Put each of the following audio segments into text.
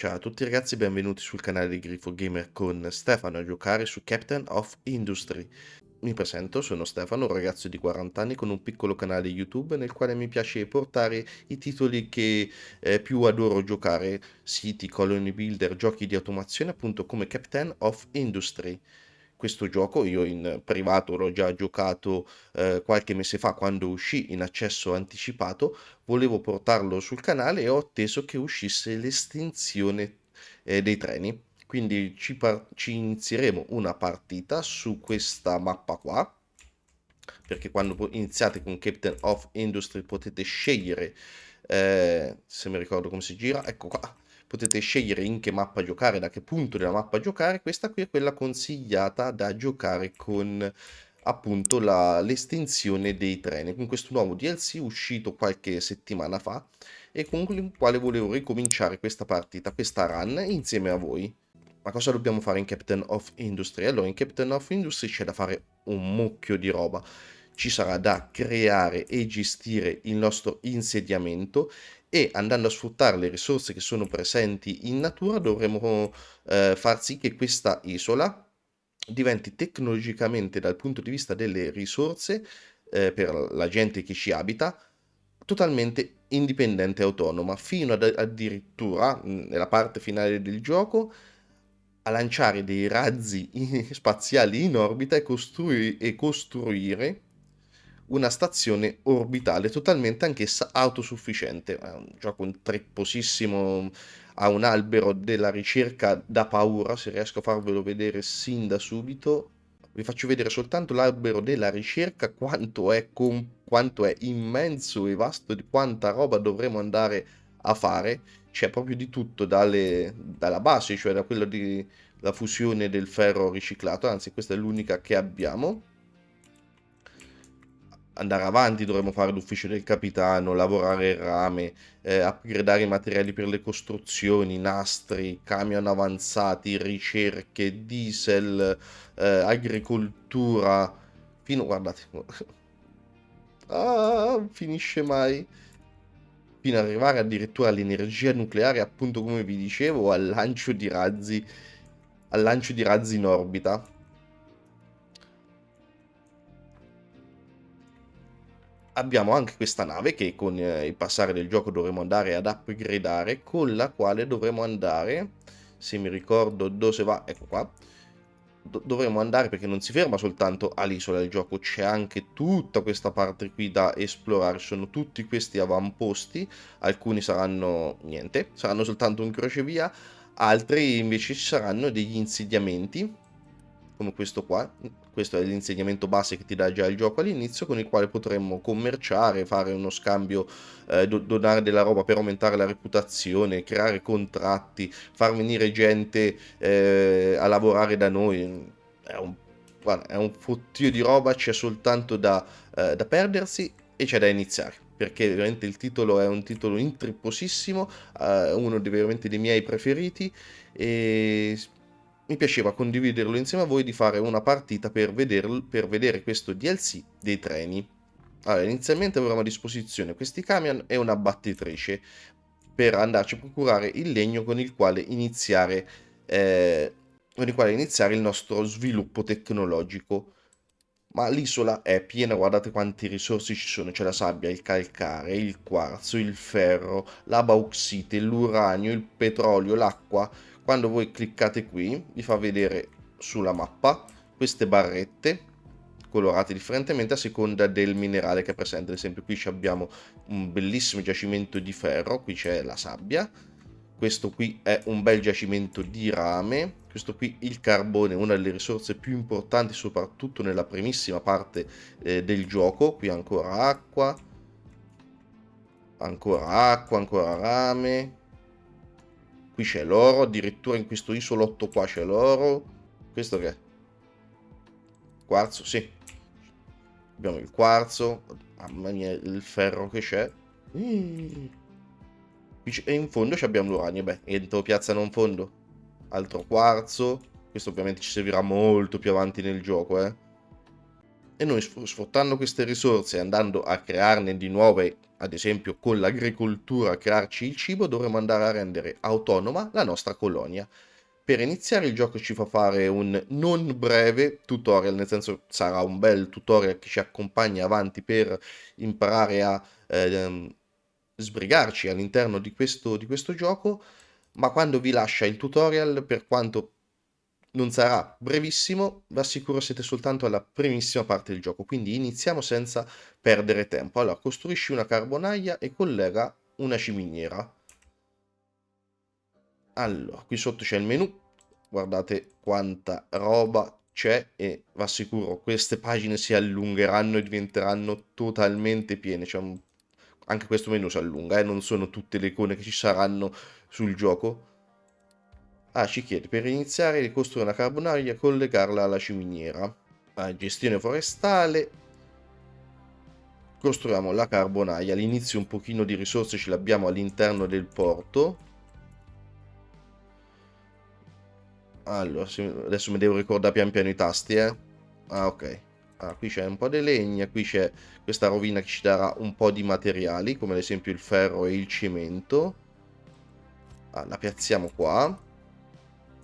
Ciao a tutti ragazzi, benvenuti sul canale di Grifo Gamer con Stefano a giocare su Captain of Industry. Mi presento, sono Stefano, un ragazzo di 40 anni con un piccolo canale YouTube nel quale mi piace portare i titoli che più adoro giocare, siti, colony builder, giochi di automazione appunto come Captain of Industry. Questo gioco io in privato l'ho già giocato qualche mese fa quando uscì in accesso anticipato. Volevo portarlo sul canale e ho atteso che uscisse l'estensione dei treni. Quindi ci inizieremo una partita su questa mappa qua, perché quando iniziate con Captain of Industry potete scegliere, se mi ricordo come si gira, ecco qua, potete scegliere in che mappa giocare, da che punto della mappa giocare. Questa qui è quella consigliata da giocare con appunto l'estensione dei treni, con questo nuovo DLC uscito qualche settimana fa e con il quale volevo ricominciare questa partita, questa run insieme a voi. Ma cosa dobbiamo fare in Captain of Industry? Allora, in Captain of Industry c'è da fare un mucchio di roba. Ci sarà da creare e gestire il nostro insediamento e andando a sfruttare le risorse che sono presenti in natura dovremo far sì che questa isola diventi tecnologicamente dal punto di vista delle risorse per la gente che ci abita totalmente indipendente e autonoma, fino ad addirittura, nella parte finale del gioco, a lanciare dei razzi spaziali in orbita e costruire una stazione orbitale totalmente anch'essa autosufficiente. È un gioco tripposissimo, ha un albero della ricerca da paura, se riesco a farvelo vedere sin da subito. Vi faccio vedere soltanto l'albero della ricerca, quanto è immenso e vasto, di quanta roba dovremo andare a fare. C'è proprio di tutto, dalla base, cioè da quello di la fusione del ferro riciclato, anzi questa è l'unica che abbiamo. Andare avanti, dovremo fare l'ufficio del capitano, lavorare il rame, upgradare i materiali per le costruzioni, nastri, camion avanzati, ricerche, diesel, agricoltura, fino, guardate, finisce mai, fino ad arrivare addirittura all'energia nucleare, appunto come vi dicevo, al lancio di razzi in orbita. Abbiamo anche questa nave che con il passare del gioco dovremo andare ad upgradare, con la quale dovremo andare, se mi ricordo dove va, ecco qua, dovremo andare perché non si ferma soltanto all'isola del gioco, c'è anche tutta questa parte qui da esplorare, sono tutti questi avamposti, alcuni saranno niente, saranno soltanto un crocevia, altri invece ci saranno degli insediamenti come questo qua. Questo è l'insegnamento base che ti dà già il gioco all'inizio, con il quale potremmo commerciare, fare uno scambio, donare della roba per aumentare la reputazione, creare contratti, far venire gente a lavorare da noi. Guarda, è un fottio di roba, c'è soltanto da perdersi e c'è da iniziare. Perché veramente il titolo è un titolo intripposissimo, uno veramente dei miei preferiti e mi piaceva condividerlo insieme a voi di fare una partita per vedere questo DLC dei treni. Allora, inizialmente avremo a disposizione questi camion e una battitrice per andarci a procurare il legno con il quale iniziare il nostro sviluppo tecnologico. Ma l'isola è piena, guardate quante risorse ci sono, c'è la sabbia, il calcare, il quarzo, il ferro, la bauxite, l'uranio, il petrolio, l'acqua. Quando voi cliccate qui, vi fa vedere sulla mappa queste barrette colorate differentemente a seconda del minerale che è presente. Ad esempio qui abbiamo un bellissimo giacimento di ferro, qui c'è la sabbia, questo qui è un bel giacimento di rame, questo qui il carbone, una delle risorse più importanti soprattutto nella primissima parte del gioco. Qui ancora acqua, ancora rame, qui c'è l'oro, addirittura in questo isolotto qua c'è l'oro. Questo che è? Quarzo, sì, abbiamo il quarzo, mamma mia il ferro che c'è. Mm. E in fondo abbiamo l'uranio, beh, entro piazzano un fondo. Altro quarzo, questo ovviamente ci servirà molto più avanti nel gioco, eh. E noi sfruttando queste risorse e andando a crearne di nuove ad esempio con l'agricoltura crearci il cibo, dovremo andare a rendere autonoma la nostra colonia. Per iniziare il gioco ci fa fare un non breve tutorial, nel senso sarà un bel tutorial che ci accompagna avanti per imparare a sbrigarci all'interno di questo gioco, ma quando vi lascia il tutorial, per quanto non sarà brevissimo, vi assicuro siete soltanto alla primissima parte del gioco, quindi iniziamo senza perdere tempo. Allora, costruisci una carbonaia e collega una ciminiera. Allora, qui sotto c'è il menu, guardate quanta roba c'è e vi assicuro queste pagine si allungheranno e diventeranno totalmente piene. Anche questo menu si allunga, non sono tutte le icone che ci saranno sul gioco. Ah, ci chiede per iniziare di costruire una carbonaria e collegarla alla ciminiera. Gestione forestale. Costruiamo la carbonaia. All'inizio un pochino di risorse ce l'abbiamo all'interno del porto. Allora, adesso mi devo ricordare pian piano i tasti, eh. Ah, ok. Qui c'è un po' di legna, qui c'è questa rovina che ci darà un po' di materiali, come ad esempio il ferro e il cemento. La piazziamo qua.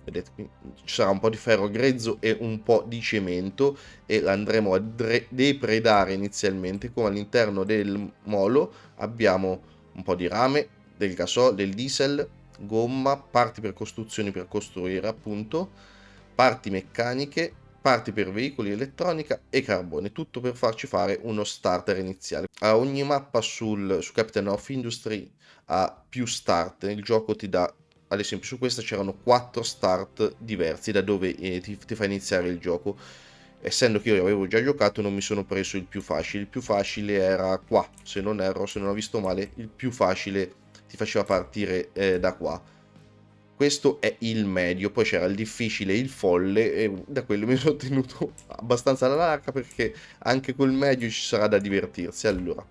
Vedete qui ci sarà un po' di ferro grezzo e un po' di cemento e l'andremo a depredare inizialmente, come all'interno del molo abbiamo un po' di rame, del gasolio, del diesel, gomma, parti per costruzioni per costruire appunto, parti meccaniche, parti per veicoli, elettronica e carbone, tutto per farci fare uno starter iniziale. A ogni mappa su Captain of Industry ha più start, il gioco ti dà, ad esempio su questa c'erano 4 start diversi da dove ti fa iniziare il gioco. Essendo che io avevo già giocato non mi sono preso il più facile era qua, se non erro, se non ho visto male, il più facile ti faceva partire da qua. Questo è il medio, poi c'era il difficile e il folle e da quello mi sono tenuto abbastanza alla larga perché anche col medio ci sarà da divertirsi. Allora,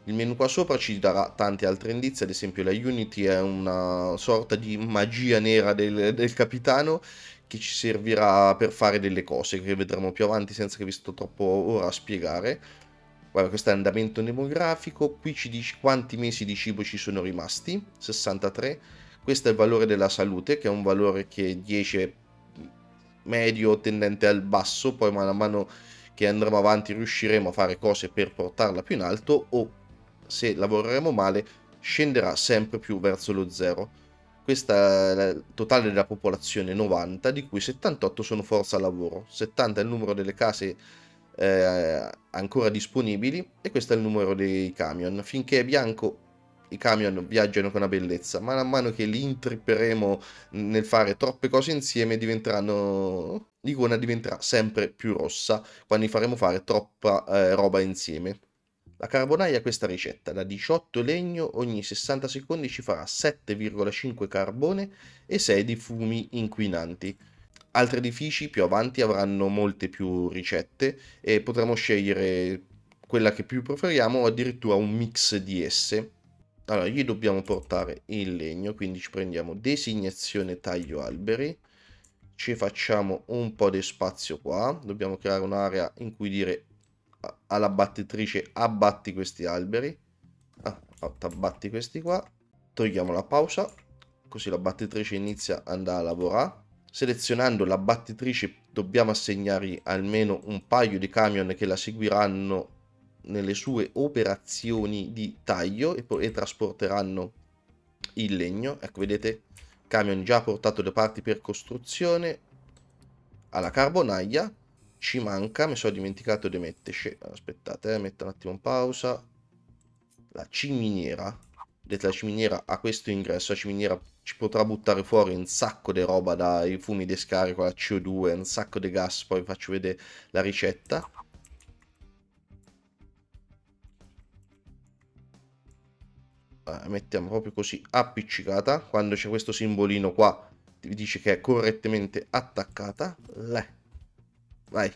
il menu qua sopra ci darà tanti altri indizi, ad esempio la Unity è una sorta di magia nera del capitano che ci servirà per fare delle cose che vedremo più avanti senza che vi sto troppo ora a spiegare. Guarda, questo è andamento demografico, qui ci dice quanti mesi di cibo ci sono rimasti, 63. Questo è il valore della salute, che è un valore che 10 è medio tendente al basso, poi man mano che andremo avanti riusciremo a fare cose per portarla più in alto o se lavoreremo male scenderà sempre più verso lo zero. Questa è il totale della popolazione 90, di cui 78 sono forza lavoro, 70 è il numero delle case ancora disponibili e questo è il numero dei camion. Finché è bianco i camion viaggiano con una bellezza, man mano che li intripperemo nel fare troppe cose insieme l'icona diventerà sempre più rossa quando gli faremo fare troppa roba insieme. La carbonaia ha questa ricetta: da 18 legno ogni 60 secondi ci farà 7,5 carbone e 6 di fumi inquinanti. Altri edifici più avanti avranno molte più ricette e potremo scegliere quella che più preferiamo o addirittura un mix di esse. Allora, gli dobbiamo portare il legno, quindi ci prendiamo designazione taglio alberi, ci facciamo un po' di spazio qua, dobbiamo creare un'area in cui dire alla battitrice abbatti questi alberi, abbatti questi qua, togliamo la pausa, così la battitrice inizia ad andare a lavorare. Selezionando la battitrice dobbiamo assegnargli almeno un paio di camion che la seguiranno nelle sue operazioni di taglio e trasporteranno il legno. Ecco, vedete, camion già portato le parti per costruzione alla carbonaia. Ci manca, mi sono dimenticato di metterci, aspettate, metto un attimo in pausa, la ciminiera. Vedete, la ciminiera ha questo ingresso, la ciminiera ci potrà buttare fuori un sacco di roba dai fumi di scarico, la CO2, un sacco di gas, poi vi faccio vedere la ricetta. Mettiamo proprio così appiccicata, quando c'è questo simbolino qua vi dice che è correttamente attaccata. Vai.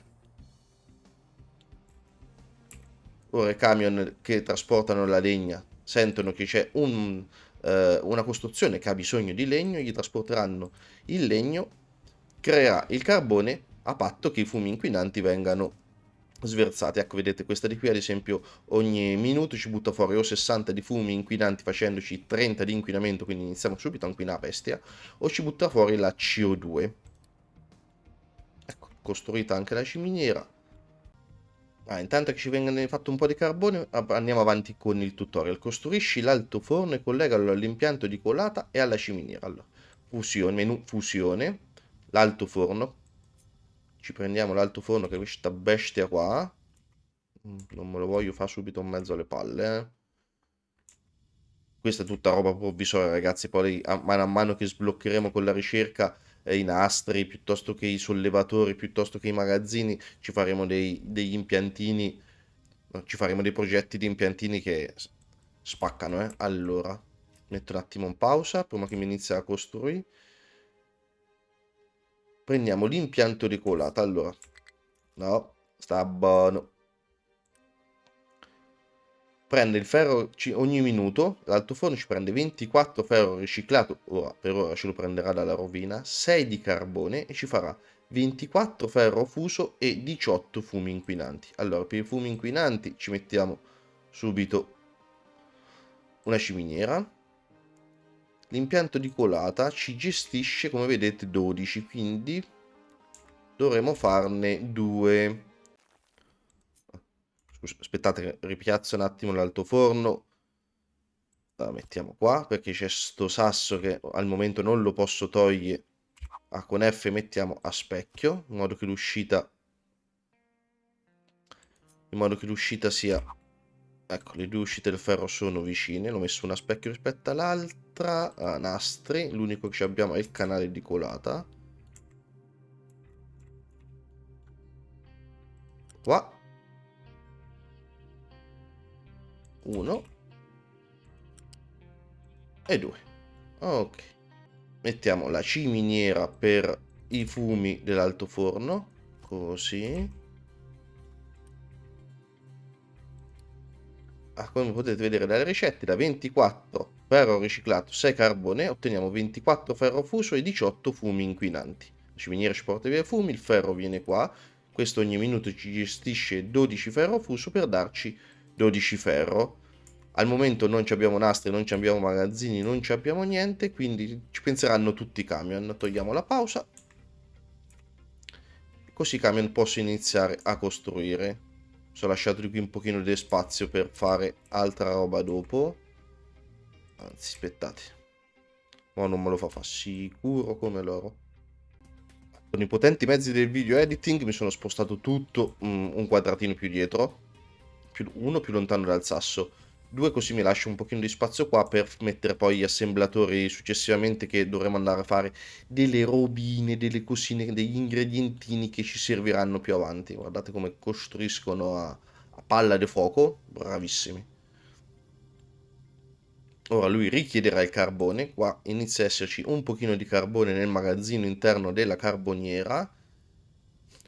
Ora i camion che trasportano la legna sentono che c'è una costruzione che ha bisogno di legno, gli trasporteranno il legno, creerà il carbone a patto che i fumi inquinanti vengano sversati. Ecco, vedete, questa di qui ad esempio ogni minuto ci butta fuori o 60 di fumi inquinanti facendoci 30 di inquinamento, quindi iniziamo subito a inquinare a bestia, o ci butta fuori la CO2. Ecco, costruita anche la ciminiera. Intanto che ci venga fatto un po' di carbone, andiamo avanti con il tutorial. Costruisci l'altoforno e collegalo all'impianto di colata e alla ciminiera. Allora, fusione, menu fusione, l'altoforno. Ci prendiamo l'altoforno che è questa bestia qua. Non me lo voglio fare subito in mezzo alle palle, eh. Questa è tutta roba provvisoria, ragazzi. Poi a mano che sbloccheremo con la ricerca i nastri, piuttosto che i sollevatori, piuttosto che i magazzini, ci faremo degli impiantini, no, ci faremo dei progetti di impiantini che spaccano, eh. Allora, metto un attimo in pausa, prima che mi inizi a costruire. Prendiamo l'impianto di colata. Allora, no, sta buono. Prende il ferro ogni minuto, l'altoforno ci prende 24 ferro riciclato, ora per ora ce lo prenderà dalla rovina, 6 di carbone e ci farà 24 ferro fuso e 18 fumi inquinanti. Allora, per i fumi inquinanti ci mettiamo subito una ciminiera. L'impianto di colata ci gestisce, come vedete, 12, quindi dovremo farne 2. Aspettate che ripiazzo un attimo l'altoforno. La mettiamo qua perché c'è sto sasso che al momento non lo posso togliere. Con F mettiamo a specchio in modo che l'uscita sia, ecco, le due uscite del ferro sono vicine. L'ho messo una a specchio rispetto all'altra. Nastri, l'unico che abbiamo è il canale di colata qua, uno e due. Ok, mettiamo la ciminiera per i fumi dell'altoforno così. Come potete vedere dalle ricette, da 24 ferro riciclato, 6 carbone, otteniamo 24 ferro fuso e 18 fumi inquinanti. La ciminiera ci porta via i fumi, il ferro viene qua, questo ogni minuto ci gestisce 12 ferro fuso per darci 12 ferro. Al momento non abbiamo nastri, non abbiamo magazzini, non abbiamo niente, quindi ci penseranno tutti i camion. Togliamo la pausa, così i camion possono iniziare a costruire. Sono lasciato di qui un pochino di spazio per fare altra roba dopo. Anzi, aspettate. Ma non me lo fa sicuro come loro. Con i potenti mezzi del video editing mi sono spostato tutto un quadratino più dietro. Uno più lontano dal sasso. Due, così mi lascio un pochino di spazio qua per mettere poi gli assemblatori successivamente, che dovremo andare a fare delle robine, delle cosine, degli ingredientini che ci serviranno più avanti. Guardate come costruiscono a palla di fuoco. Bravissimi. Ora lui richiederà il carbone, qua inizia a esserci un pochino di carbone nel magazzino interno della carboniera.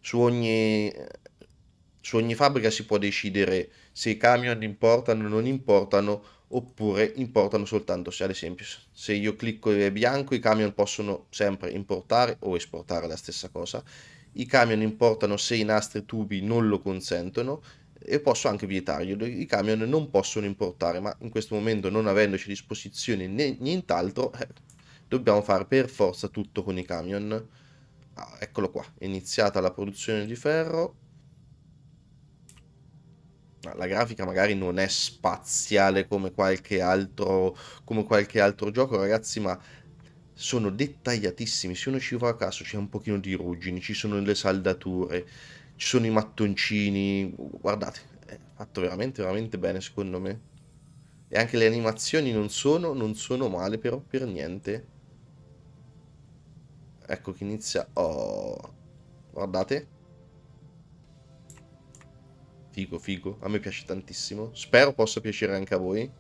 Su ogni fabbrica si può decidere se i camion importano o non importano, oppure importano soltanto se, ad esempio, se io clicco bianco, i camion possono sempre importare o esportare, la stessa cosa. I camion importano se i nastri tubi non lo consentono, e posso anche vietarglielo. I camion non possono importare, ma in questo momento, non avendoci a disposizione né nient'altro, dobbiamo fare per forza tutto con i camion. Eccolo qua, è iniziata la produzione di ferro. La grafica magari non è spaziale come qualche altro gioco, ragazzi, ma sono dettagliatissimi. Se uno ci fa a caso, c'è un pochino di ruggini, ci sono le saldature, ci sono i mattoncini. Guardate, è fatto veramente, veramente bene, secondo me. E anche le animazioni non sono male, però, per niente. Ecco che inizia. Oh, guardate. Figo, figo. A me piace tantissimo. Spero possa piacere anche a voi.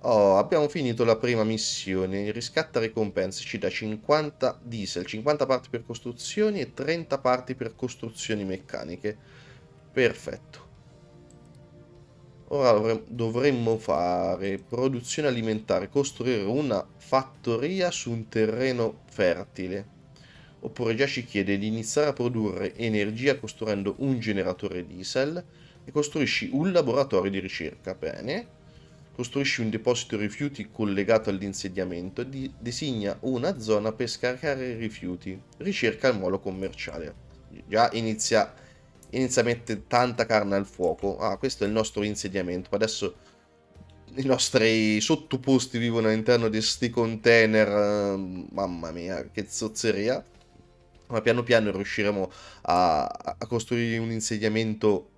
Oh, abbiamo finito la prima missione. Il riscatta ricompense ci dà 50 diesel, 50 parti per costruzioni e 30 parti per costruzioni meccaniche. Perfetto. Ora dovremmo fare produzione alimentare, costruire una fattoria su un terreno fertile. oppure già ci chiede di iniziare a produrre energia costruendo un generatore diesel e costruisci un laboratorio di ricerca. Bene. Costruisci un deposito rifiuti collegato all'insediamento e designa una zona per scaricare i rifiuti. Ricerca il molo commerciale. Già inizia a mettere tanta carne al fuoco. Ah, questo è il nostro insediamento. Adesso i nostri sottoposti vivono all'interno di sti container. Mamma mia, che zozzeria. Ma piano piano riusciremo a costruire un insediamento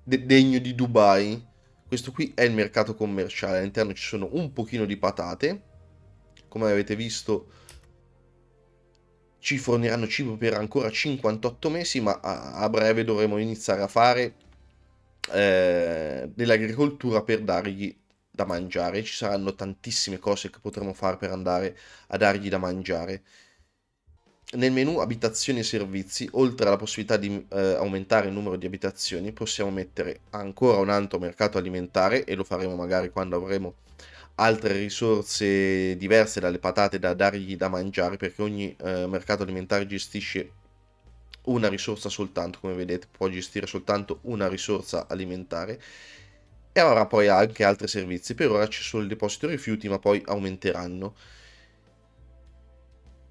degno di Dubai. Questo qui è il mercato commerciale. All'interno ci sono un pochino di patate. Come avete visto, ci forniranno cibo per ancora 58 mesi, ma a breve dovremo iniziare a fare dell'agricoltura per dargli da mangiare. Ci saranno tantissime cose che potremo fare per andare a dargli da mangiare. Nel menu abitazioni e servizi, oltre alla possibilità di aumentare il numero di abitazioni, possiamo mettere ancora un altro mercato alimentare e lo faremo magari quando avremo altre risorse diverse dalle patate da dargli da mangiare, perché ogni mercato alimentare gestisce una risorsa soltanto, come vedete, può gestire soltanto una risorsa alimentare e avrà poi anche altri servizi. Per ora c'è solo il deposito rifiuti, ma poi aumenteranno.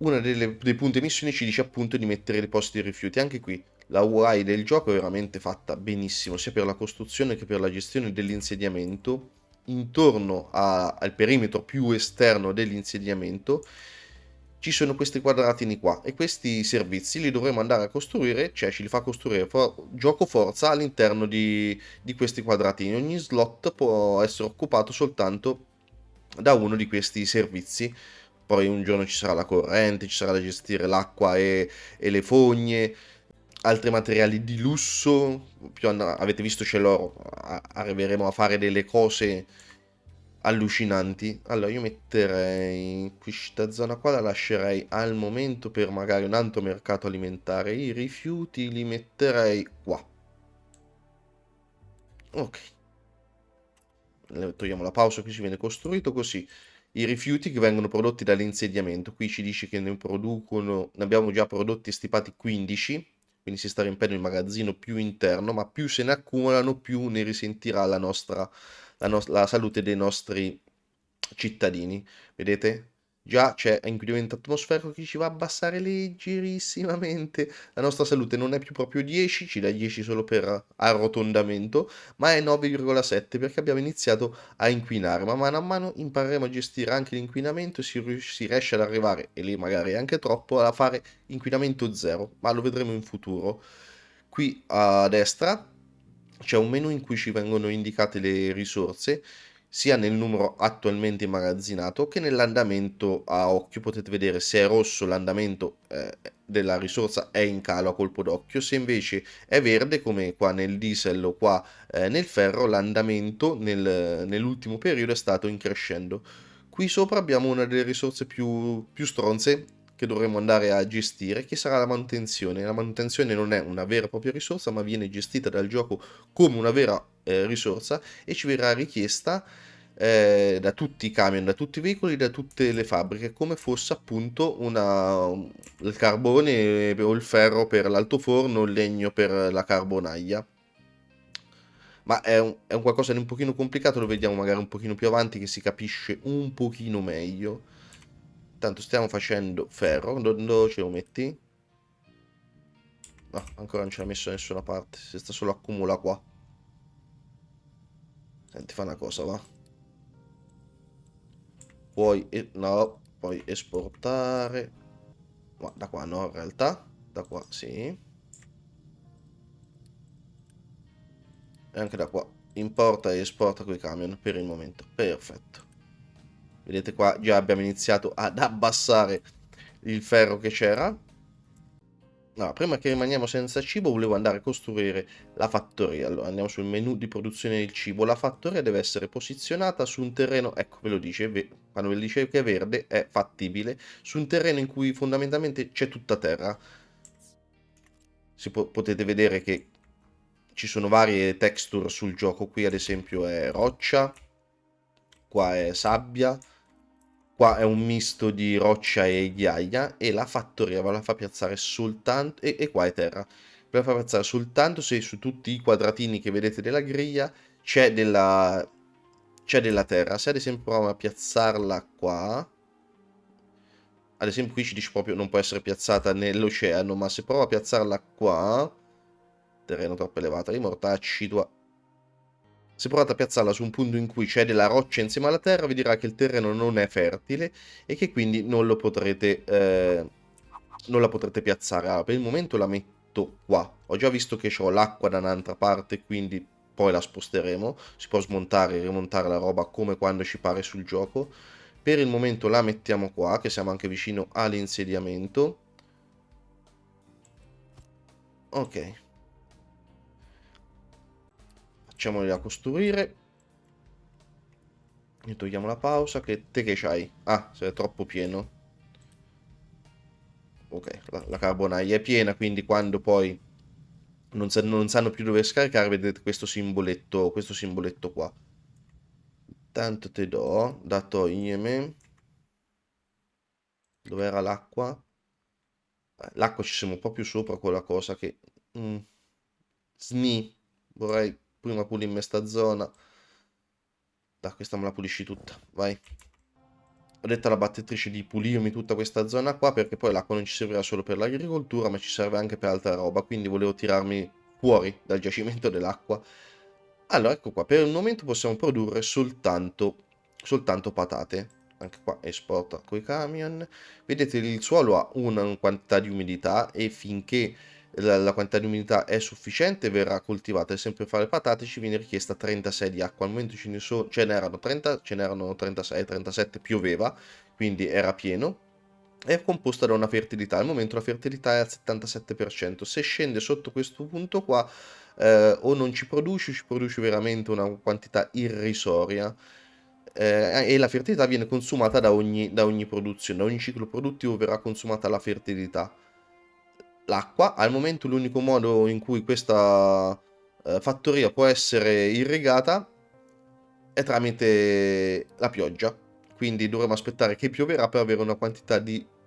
Una dei punti missioni ci dice appunto di mettere i depositi di rifiuti. Anche qui la UI del gioco è veramente fatta benissimo, sia per la costruzione che per la gestione dell'insediamento. Intorno al perimetro più esterno dell'insediamento ci sono questi quadratini qua e questi servizi li dovremo andare a costruire, cioè ce li fa costruire gioco forza all'interno di questi quadratini. Ogni slot può essere occupato soltanto da uno di questi servizi. Poi un giorno ci sarà la corrente, ci sarà da gestire l'acqua e le fogne, altri materiali di lusso, avete visto c'è l'oro, arriveremo a fare delle cose allucinanti. Allora io metterei questa zona qua, la lascerei al momento per magari un altro mercato alimentare. I rifiuti li metterei qua. Ok, togliamo la pausa, qui ci viene costruito così. I rifiuti che vengono prodotti dall'insediamento, qui ci dice che ne abbiamo già prodotti stipati 15, quindi si sta riempiendo il magazzino più interno, ma più se ne accumulano più ne risentirà la salute dei nostri cittadini. Vedete? Già c'è inquinamento atmosferico che ci va a abbassare leggerissimamente. La nostra salute non è più proprio 10, ci dà 10 solo per arrotondamento, ma è 9,7 perché abbiamo iniziato a inquinare. Ma mano a mano impareremo a gestire anche l'inquinamento e si riesce ad arrivare, e lì magari anche troppo, a fare inquinamento zero, ma lo vedremo in futuro. Qui a destra c'è un menu in cui ci vengono indicate le risorse, sia nel numero attualmente immagazzinato che nell'andamento a occhio. Potete vedere se è rosso l'andamento della risorsa è in calo a colpo d'occhio, se invece è verde come qua nel diesel o qua nel ferro l'andamento nell'ultimo periodo è stato in crescendo. Qui sopra abbiamo una delle risorse più stronze che dovremo andare a gestire, che sarà la manutenzione. La manutenzione non è una vera e propria risorsa, ma viene gestita dal gioco come una vera risorsa e ci verrà richiesta da tutti i camion, da tutti i veicoli, da tutte le fabbriche, come fosse appunto il carbone o il ferro per l'altoforno, il legno per la carbonaglia. Ma è un qualcosa di un pochino complicato, lo vediamo magari un pochino più avanti che si capisce un pochino meglio. Tanto stiamo facendo ferro, dove ce lo metti? No, ancora non ce l'ha messo da nessuna parte, si sta solo accumula qua. Senti, fa una cosa, va. Puoi esportare. Ma da qua no, in realtà. Da qua sì. E anche da qua. Importa e esporta quei camion per il momento. Perfetto. Vedete qua già abbiamo iniziato ad abbassare il ferro che c'era. No, prima che rimaniamo senza cibo volevo andare a costruire la fattoria. Allora andiamo sul menu di produzione del cibo. La fattoria deve essere posizionata su un terreno, ecco ve lo dice, quando ve lo dice che è verde è fattibile, su un terreno in cui fondamentalmente c'è tutta terra. Potete vedere che ci sono varie texture sul gioco, qui ad esempio è roccia, qua è sabbia, Qua è un misto di roccia e ghiaia e la fattoria ve la fa piazzare soltanto, e qua è terra, ve la fa piazzare soltanto se su tutti i quadratini che vedete della griglia c'è della terra. Se ad esempio proviamo a piazzarla qua, ad esempio qui ci dice proprio non può essere piazzata nell'oceano, ma se provo a piazzarla qua, terreno troppo elevato, i mortacci, se provate a piazzarla su un punto in cui c'è della roccia insieme alla terra, vi dirà che il terreno non è fertile e che quindi non la potrete piazzare. Allora, per il momento la metto qua. Ho già visto che ho l'acqua da un'altra parte, quindi poi la sposteremo. Si può smontare e rimontare la roba come quando ci pare sul gioco. Per il momento la mettiamo qua, che siamo anche vicino all'insediamento. Ok, facciamola costruire. E togliamo la pausa. Te che c'hai? Ah, sei troppo pieno. Ok, la carbonaia è piena, quindi quando poi non sanno più dove scaricare, vedete questo simboletto qua. Tanto te do, da togliermi. Dov'era l'acqua? L'acqua ci siamo proprio sopra quella cosa che... mm, sni. Vorrei prima pulirmi sta zona. Da, questa me la pulisci tutta, vai. Ho detto alla battitrice di pulirmi tutta questa zona qua perché poi l'acqua non ci servirà solo per l'agricoltura ma ci serve anche per altra roba, quindi volevo tirarmi fuori dal giacimento dell'acqua. Allora, ecco qua, per il momento possiamo produrre soltanto patate. Anche qua esporta con i camion. Vedete, il suolo ha una quantità di umidità e finché la quantità di umidità è sufficiente verrà coltivata. E sempre per fare patate ci viene richiesta 36 di acqua. Al momento ce n'erano 30, ce n'erano 36, 37, pioveva, quindi era pieno. È composta da una fertilità. Al momento la fertilità è al 77%. Se scende sotto questo punto qua, o non ci produce veramente una quantità irrisoria. E la fertilità viene consumata da ogni produzione, da ogni ciclo produttivo verrà consumata la fertilità. L'acqua, al momento l'unico modo in cui questa fattoria può essere irrigata è tramite la pioggia, quindi dovremo aspettare che pioverà per avere una quantità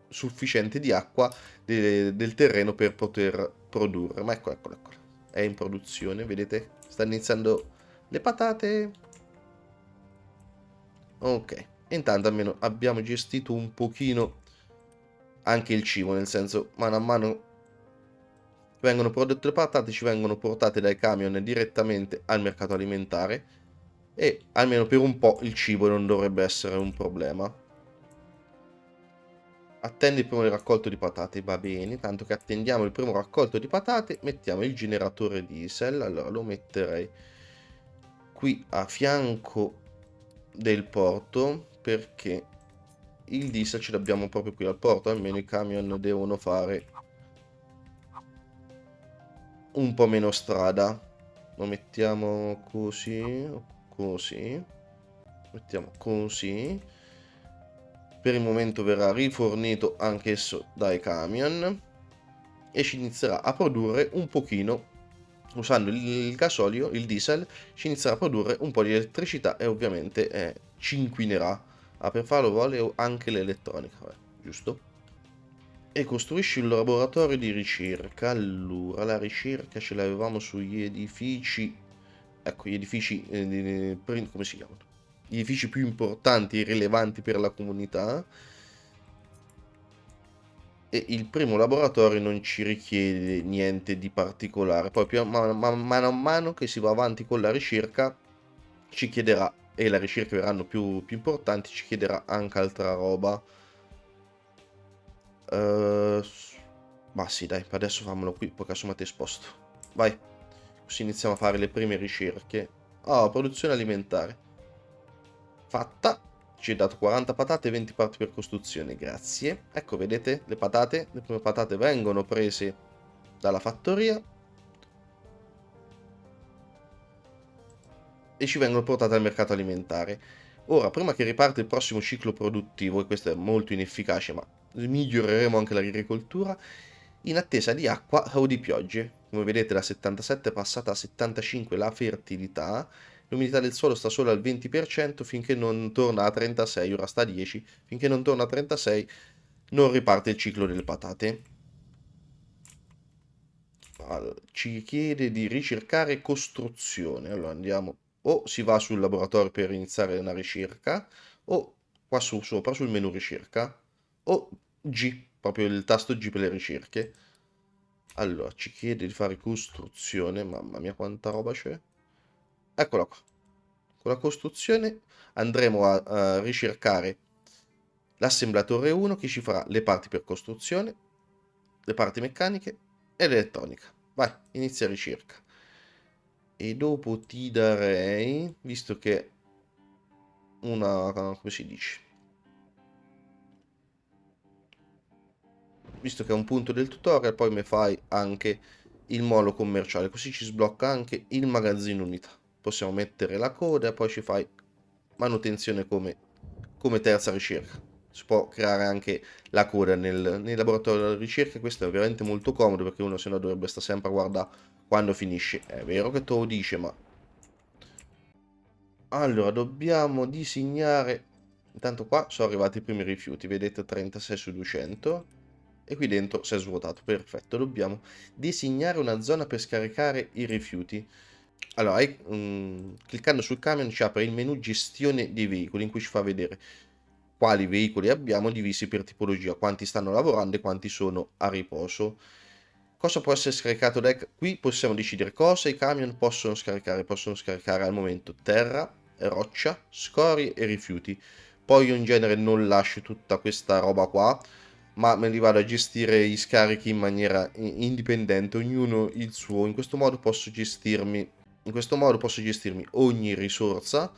sufficiente di acqua del terreno per poter produrre. Ma eccolo, è in produzione, vedete? Stanno iniziando le patate. Ok, intanto almeno abbiamo gestito un pochino anche il cibo, nel senso, mano a mano vengono prodotte le patate, ci vengono portate dai camion direttamente al mercato alimentare e almeno per un po' il cibo non dovrebbe essere un problema. Attendi il primo raccolto di patate, va bene, tanto che attendiamo il primo raccolto di patate, mettiamo il generatore diesel, allora lo metterei qui a fianco del porto perché il diesel ce l'abbiamo proprio qui al porto, almeno i camion devono fare un po' meno strada. Lo mettiamo così, così, mettiamo così. Per il momento verrà rifornito anch'esso dai camion e ci inizierà a produrre un pochino, usando il gasolio, il diesel, ci inizierà a produrre un po' di elettricità e ovviamente ci inquinerà. Ah, per farlo vuole anche l'elettronica, giusto? E costruisci un laboratorio di ricerca. Allora, la ricerca ce l'avevamo sugli edifici. Ecco, gli edifici, come si chiamano? Gli edifici più importanti e rilevanti per la comunità. E il primo laboratorio non ci richiede niente di particolare. Poi mano a mano che si va avanti con la ricerca, ci chiederà, e le ricerche verranno più importanti, ci chiederà anche altra roba. Eh, ma sì, dai, adesso fammelo qui, poi casomai ti sposto. Vai, così iniziamo a fare le prime ricerche. Oh, produzione alimentare. Fatta. Ci hai dato 40 patate e 20 parti per costruzione, grazie. Ecco, vedete, le prime patate vengono prese dalla fattoria e ci vengono portate al mercato alimentare. Ora, prima che riparte il prossimo ciclo produttivo, e questo è molto inefficace, ma miglioreremo anche l'agricoltura, in attesa di acqua o di piogge. Come vedete da 77 è passata a 75 la fertilità L'umidità del suolo sta solo al 20% finché non torna a 36, ora sta a 10, finché non torna a 36 non riparte il ciclo delle patate. Allora, ci chiede di ricercare costruzione. Allora andiamo, o si va sul laboratorio per iniziare una ricerca, o qua su sopra sul menu ricerca, o G, proprio il tasto G per le ricerche. Allora, ci chiede di fare costruzione, mamma mia quanta roba c'è. Eccola qua. Con la costruzione andremo a ricercare l'assemblatore 1 che ci farà le parti per costruzione, le parti meccaniche e l'elettronica. Vai, inizia ricerca. E dopo ti darei, visto che una, come si dice? Visto che è un punto del tutorial, poi mi fai anche il molo commerciale, così ci sblocca anche il magazzino unità. Possiamo mettere la coda e poi ci fai manutenzione come terza ricerca. Si può creare anche la coda nel laboratorio della ricerca, questo è veramente molto comodo perché uno se no dovrebbe stare sempre a guardare quando finisce. È vero che te lo dice, ma... Allora, dobbiamo disegnare... Intanto qua sono arrivati i primi rifiuti, vedete 36 su 200. E qui dentro si è svuotato, perfetto. Dobbiamo disegnare una zona per scaricare i rifiuti. Allora, cliccando sul camion ci apre il menu gestione dei veicoli in cui ci fa vedere quali veicoli abbiamo divisi per tipologia, quanti stanno lavorando e quanti sono a riposo. Cosa può essere scaricato qui possiamo decidere cosa i camion possono scaricare al momento terra, roccia, scorie e rifiuti. Poi io in genere non lascio tutta questa roba qua, ma me li vado a gestire gli scarichi in maniera indipendente, ognuno il suo. In questo modo posso gestirmi ogni risorsa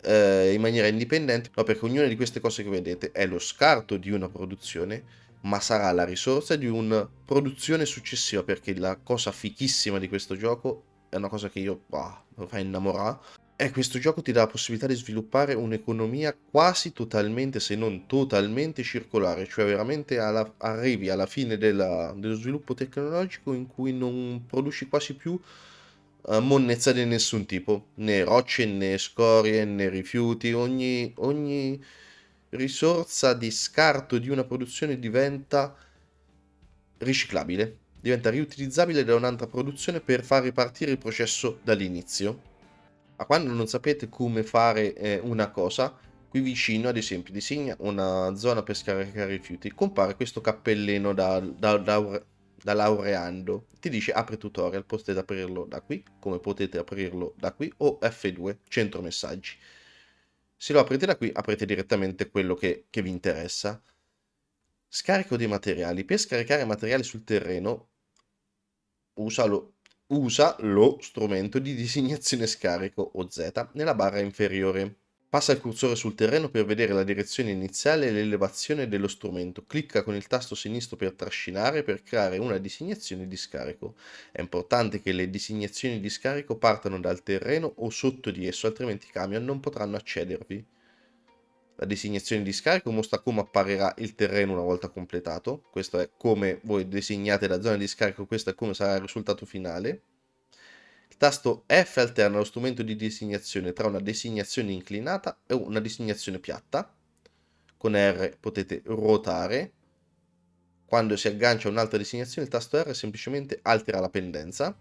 in maniera indipendente, no, perché ognuna di queste cose che vedete è lo scarto di una produzione, ma sarà la risorsa di una produzione successiva, perché la cosa fichissima di questo gioco è una cosa che io, mi fa innamorare, e questo gioco ti dà la possibilità di sviluppare un'economia quasi totalmente, se non totalmente circolare, cioè veramente arrivi alla fine dello sviluppo tecnologico in cui non produci quasi più monnezza di nessun tipo, né rocce, né scorie, né rifiuti, ogni risorsa di scarto di una produzione diventa riciclabile, diventa riutilizzabile da un'altra produzione per far ripartire il processo dall'inizio. Ma quando non sapete come fare una cosa, qui vicino, ad esempio, disegna una zona per scaricare rifiuti, compare questo cappellino da laureando. Ti dice apri tutorial, potete aprirlo da qui, come potete aprirlo da qui, o F2, centro messaggi. Se lo aprite da qui, aprite direttamente quello che vi interessa. Scarico dei materiali. Per scaricare materiali sul terreno, usa lo strumento di designazione scarico o Z nella barra inferiore. Passa il cursore sul terreno per vedere la direzione iniziale e l'elevazione dello strumento. Clicca con il tasto sinistro per trascinare per creare una designazione di scarico. È importante che le designazioni di scarico partano dal terreno o sotto di esso, altrimenti i camion non potranno accedervi. La designazione di scarico mostra come apparirà il terreno una volta completato. Questo è come voi disegnate la zona di scarico, questo è come sarà il risultato finale. Il tasto F alterna lo strumento di designazione tra una designazione inclinata e una designazione piatta. Con R potete ruotare. Quando si aggancia a un'altra designazione, il tasto R semplicemente altera la pendenza.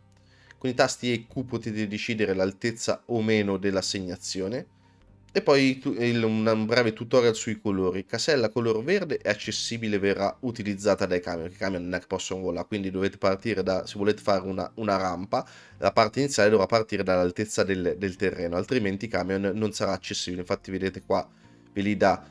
Con i tasti E e Q potete decidere l'altezza o meno dell'assegnazione. E poi un breve tutorial sui colori. Casella color verde è accessibile, verrà utilizzata dai camion, che i camion non è che possono volare, quindi dovete partire se volete fare una rampa, la parte iniziale dovrà partire dall'altezza del terreno, altrimenti i camion non sarà accessibile. Infatti vedete qua, ve li dà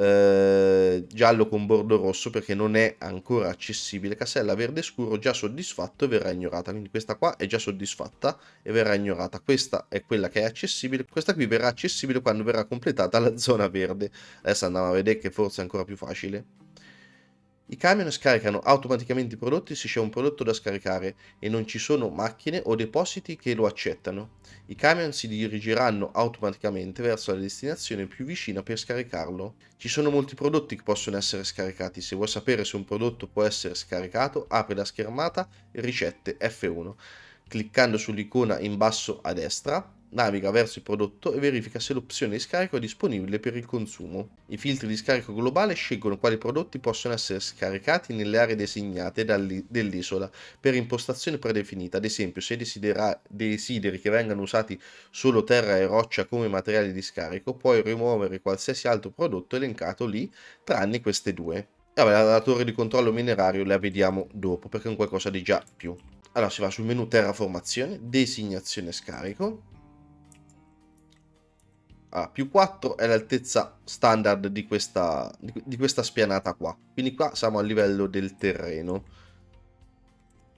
giallo con bordo rosso perché non è ancora accessibile. Casella verde scuro già soddisfatto e verrà ignorata, quindi questa qua è già soddisfatta e verrà ignorata. Questa è quella che è accessibile, questa qui verrà accessibile quando verrà completata la zona verde. Adesso andiamo a vedere che forse è ancora più facile. I camion scaricano automaticamente i prodotti se c'è un prodotto da scaricare e non ci sono macchine o depositi che lo accettano. I camion si dirigeranno automaticamente verso la destinazione più vicina per scaricarlo. Ci sono molti prodotti che possono essere scaricati. Se vuoi sapere se un prodotto può essere scaricato, apri la schermata Ricette F1. Cliccando sull'icona in basso a destra, naviga verso il prodotto e verifica se l'opzione di scarico è disponibile per il consumo. I filtri di scarico globale scelgono quali prodotti possono essere scaricati nelle aree designate dell'isola per impostazione predefinita. Ad esempio, se desideri che vengano usati solo terra e roccia come materiali di scarico, puoi rimuovere qualsiasi altro prodotto elencato lì, tranne queste due. Vabbè, la torre di controllo minerario la vediamo dopo, perché è un qualcosa di già più. Allora si va sul menu terraformazione, designazione scarico. Più 4 è l'altezza standard di questa spianata qua. Quindi qua siamo a livello del terreno.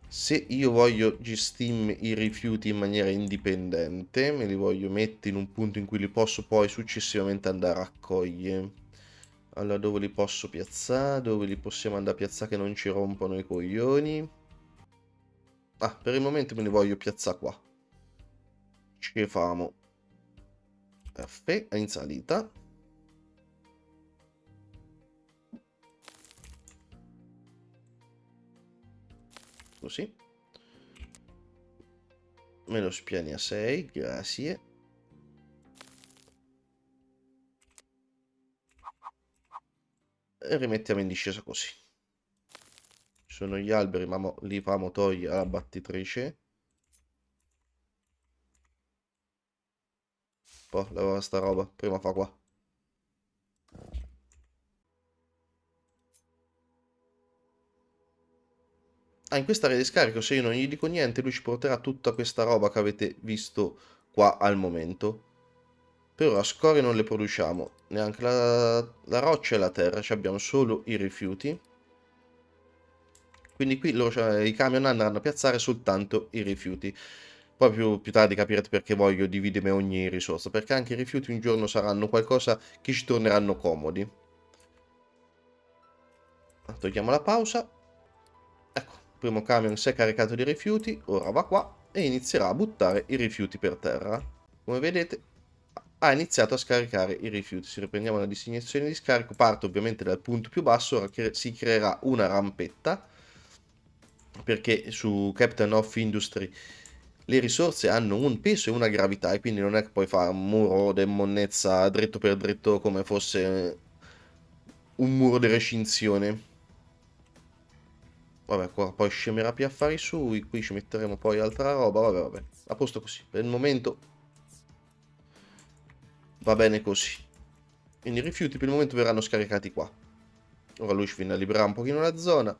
Se io voglio gestire i rifiuti in maniera indipendente, me li voglio mettere in un punto in cui li posso poi successivamente andare a raccogliere. Allora, dove li posso piazzare? Dove li possiamo andare a piazzare che non ci rompono i coglioni? Per il momento me li voglio piazzare qua. Ci famo. Perfetto, in salita. Così. Me lo spiani a 6, grazie. E rimettiamo in discesa così. Ci sono gli alberi, ma li famo togliere alla battitrice. Poi leva sta roba, prima fa qua. In questa area di scarico, se io non gli dico niente, lui ci porterà tutta questa roba che avete visto qua al momento. Per ora scorie non le produciamo, neanche la roccia e la terra, ci abbiamo solo i rifiuti. Quindi qui i camion andranno a piazzare soltanto i rifiuti. Poi più tardi capirete perché voglio dividere ogni risorsa, perché anche i rifiuti un giorno saranno qualcosa che ci torneranno comodi. Togliamo la pausa. Ecco, il primo camion si è caricato di rifiuti, ora va qua e inizierà a buttare i rifiuti per terra. Come vedete ha iniziato a scaricare i rifiuti. Se riprendiamo la designazione di scarico, parte ovviamente dal punto più basso, ora si creerà una rampetta, perché su Captain of Industry le risorse hanno un peso e una gravità, e quindi non è che puoi fare un muro di monnezza dritto per dritto come fosse un muro di recinzione. Vabbè, qua poi scemerà più affari sui, qui ci metteremo poi altra roba, vabbè, a posto così. Per il momento va bene così. Quindi i rifiuti per il momento verranno scaricati qua. Ora lui ci viene a liberare un pochino la zona.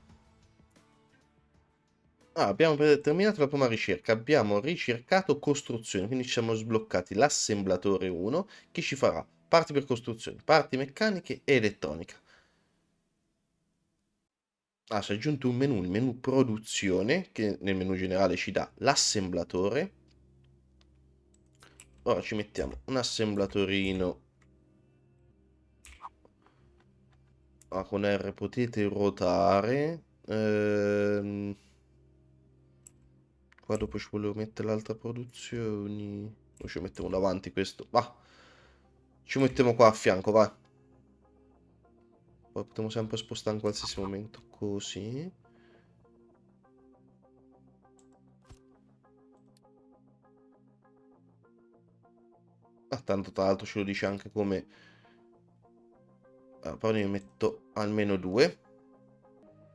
Abbiamo terminato la prima ricerca, abbiamo ricercato costruzioni, quindi ci siamo sbloccati l'assemblatore 1 che ci farà parti per costruzione, parti meccaniche e elettronica. Si è aggiunto un menu, il menu produzione, che nel menu generale ci dà l'assemblatore. Ora ci mettiamo un assemblatorino. Con R potete ruotare. Qua dopo ci volevo mettere l'altra produzione. O ci mettiamo davanti questo. Va. Ci mettiamo qua a fianco, va. Poi potremo sempre spostare in qualsiasi momento. Così. Tanto tra l'altro ce lo dice anche come. Poi ne metto almeno due.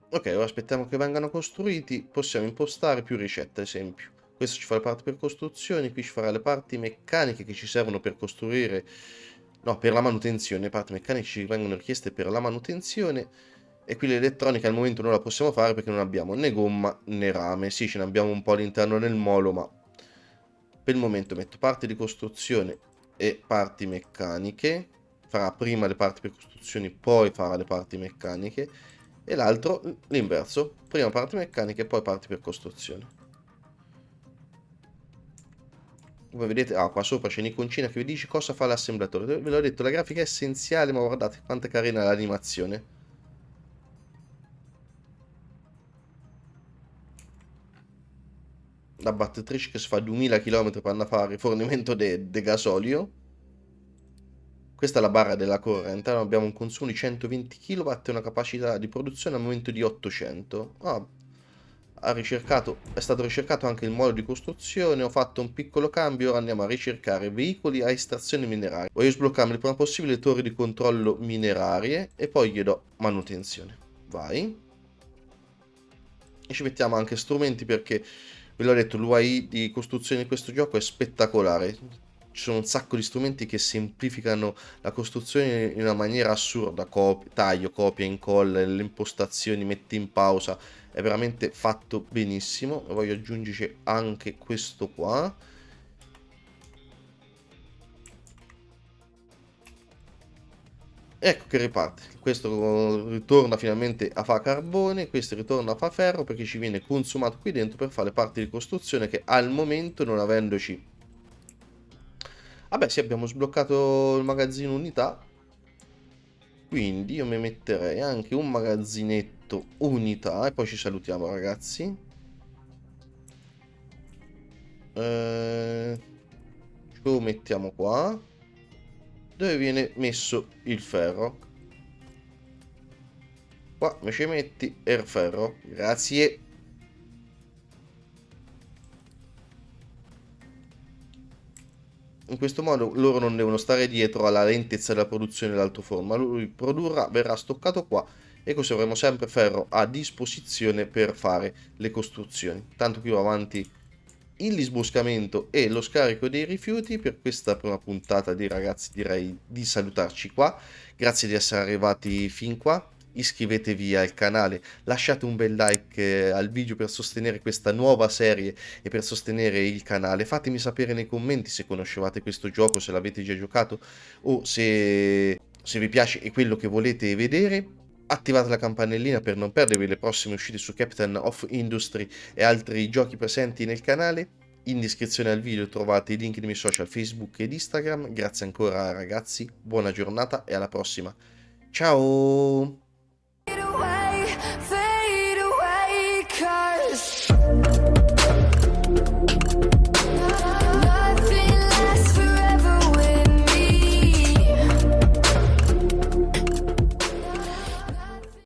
Ok, ora aspettiamo che vengano costruiti. Possiamo impostare più ricette, ad esempio. Questo ci fa le parti per costruzioni, qui ci farà le parti meccaniche che ci servono per costruire. No, per la manutenzione. Le parti meccaniche ci vengono richieste per la manutenzione. E qui l'elettronica al momento non la possiamo fare perché non abbiamo né gomma né rame. Sì, ce ne abbiamo un po' all'interno del molo, ma per il momento metto parti di costruzione e parti meccaniche. Farà prima le parti per costruzioni, poi farà le parti meccaniche. E l'altro l'inverso, prima parti meccaniche e poi parti per costruzione. Come vedete, qua sopra c'è un'iconcina che vi dice cosa fa l'assemblatore. Ve l'ho detto, la grafica è essenziale, ma guardate quanto è carina l'animazione. La battitrice che si fa 2000 km per andare a fare rifornimento di gasolio. Questa è la barra della corrente. Allora abbiamo un consumo di 120 kW e una capacità di produzione al momento di 800. È stato ricercato anche il modo di costruzione, ho fatto un piccolo cambio, andiamo a ricercare veicoli a estrazione mineraria. Voglio sbloccare il prima possibile le torri di controllo minerarie e poi gli do manutenzione. Vai. E ci mettiamo anche strumenti perché, ve l'ho detto, l'UI di costruzione di questo gioco è spettacolare. Ci sono un sacco di strumenti che semplificano la costruzione in una maniera assurda. Taglio, copia, incolla, le impostazioni, metti in pausa. È veramente fatto benissimo. E voglio aggiungerci anche questo qua. Ecco che riparte. Questo ritorna finalmente a fa carbone, questo ritorna a fa ferro perché ci viene consumato qui dentro per fare le parti di costruzione che al momento, non avendoci... Vabbè, sì, abbiamo sbloccato il magazzino unità, quindi io mi metterei anche un magazzinetto unità e poi ci salutiamo, ragazzi. Ce lo mettiamo qua, dove viene messo il ferro. Qua mi ci metti il ferro, grazie. In questo modo loro non devono stare dietro alla lentezza della produzione dell'altro forno, ma lui produrrà, verrà stoccato qua e così avremo sempre ferro a disposizione per fare le costruzioni. Tanto più avanti il disboscamento e lo scarico dei rifiuti. Per questa prima puntata dei ragazzi direi di salutarci qua. Grazie di essere arrivati fin qua. Iscrivetevi al canale, lasciate un bel like al video per sostenere questa nuova serie e per sostenere il canale. Fatemi sapere nei commenti se conoscevate questo gioco, se l'avete già giocato o se vi piace e quello che volete vedere. Attivate la campanellina per non perdervi le prossime uscite su Captain of Industry e altri giochi presenti nel canale. In descrizione al video trovate i link dei miei social Facebook ed Instagram. Grazie ancora ragazzi, buona giornata e alla prossima. Ciao!